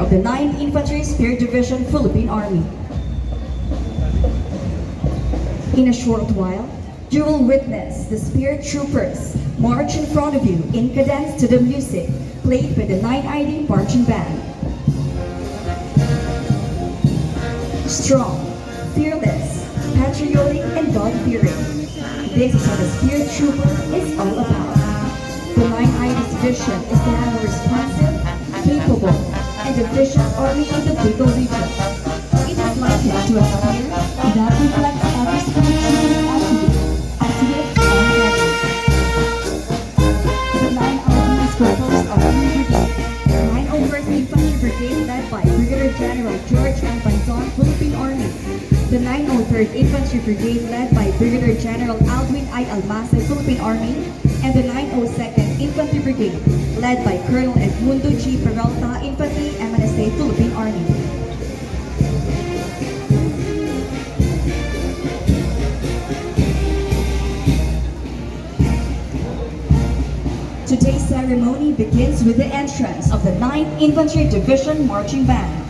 of the 9th Infantry Spear Division, Philippine Army. In a short while, you will witness the Spear Troopers march in front of you in cadence to the music played by the 9ID Marching Band. Strong, fearless, patriotic, and God-fearing. This is what a Spear Trooper is all about. The 9ID's vision is to have a responsive, capable, and efficient army in the Bicol region. It is likened to a spear that reflects every Spear Trooper's attribute, as swift and heavy. The 9ID is composed of 3 brigades. 901st Infantry Brigade led by Brigadier General George M. Banzon, Philippine Army. The 903rd Infantry Brigade led by Brigadier General Alvin I. Almase, Philippine Army. And the 902nd Infantry Brigade, led by Colonel Edmundo G. Peralta, Infantry, MNSA, Philippine Army. Today's ceremony begins with the entrance of the 9th Infantry Division Marching Band.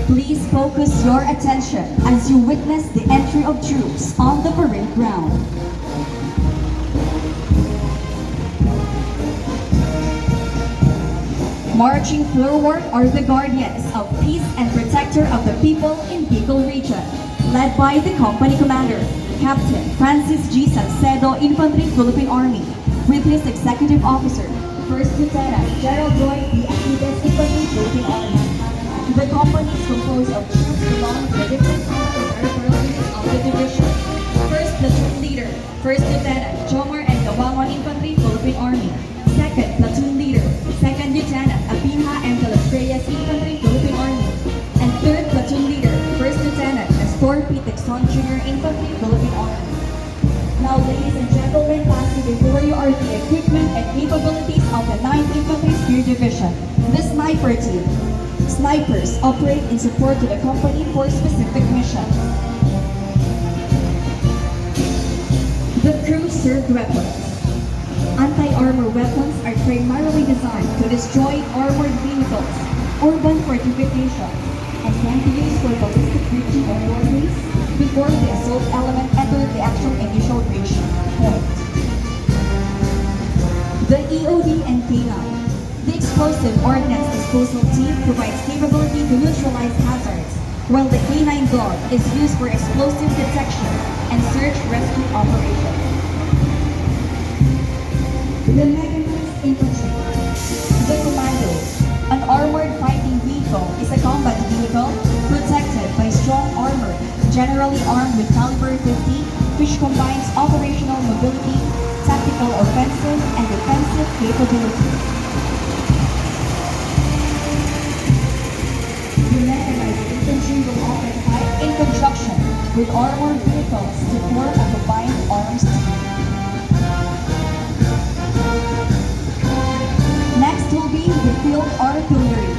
Please focus your attention as you witness the entry of troops on the parade ground. Marching forward are the guardians of peace and protector of the people in Bicol region, led by the company commander, Captain Francis G. Salcedo, Infantry, Philippine Army, with his executive officer, First Lieutenant General Roy B. Aquiles, Infantry, Philippine Army. The company is composed of troops belonging to the different territorial units of the division. First Platoon Leader, First Lieutenant Jomar and Gawangon, Infantry, Philippine Army. Second Platoon Leader, Second Lieutenant Abiha and De Los Reyes, Infantry, Philippine Army. And Third Platoon Leader, First Lieutenant Nestor P. Texon Jr., Infantry, Philippine Army. Now, ladies and gentlemen, passing before you are the equipment and capabilities of the 9th Infantry Spear Division, the Sniper Team. Snipers operate in support to the company for specific missions. The crew served weapons. Anti-armor weapons are primarily designed to destroy armored vehicles, urban fortifications, and can be used for ballistic breaching of doorways before the assault element enters the actual initial breach point. The EOD and K9. The Explosive Ordnance Disposal Team provides capability to neutralize hazards, while the K9 dog is used for explosive detection and search rescue operations. The Mechanized Infantry. The Commando. An armored fighting vehicle is a combat vehicle protected by strong armor, generally armed with caliber 50, which combines operational mobility, tactical offensive, and defensive capability. The mechanized infantry will often fight in conjunction with armored vehicles to form a combined arms team. Next will be the field artillery.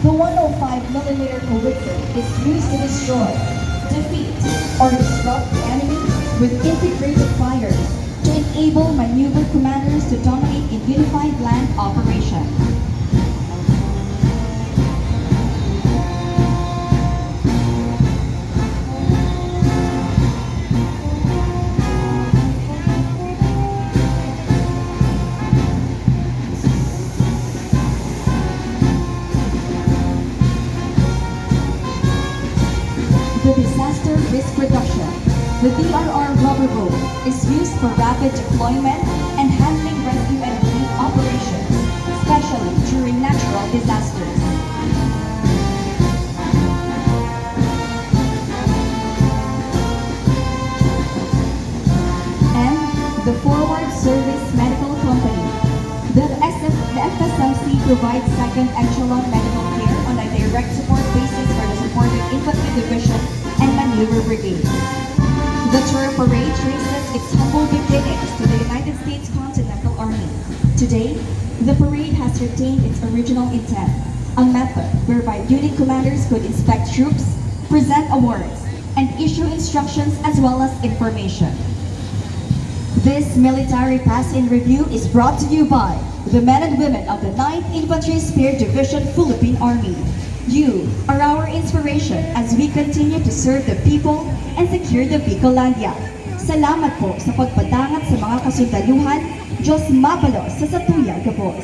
The 105mm howitzer is used to destroy, defeat, or disrupt the enemy with integrated fires to enable maneuver commanders to dominate in unified land operation. The disaster risk reduction. The DRR rubber boat is used for rapid deployment and handling rescue and relief operations, especially during natural disasters. And the Forward Service Medical Company. The FSMC provides second echelon medical care on a direct support basis Division and Maneuver Brigade. The term parade traces its humble beginnings to the United States Continental Army. Today, the parade has retained its original intent, a method whereby unit commanders could inspect troops, present awards, and issue instructions as well as information. This military pass-in review is brought to you by the men and women of the 9th Infantry Spear Division Philippine Army. You are our inspiration as we continue to serve the people and secure the Bicolandia. Salamat po sa pagpadangat sa mga kasundaluhan. Diyos mabalos sa satuyang kapos.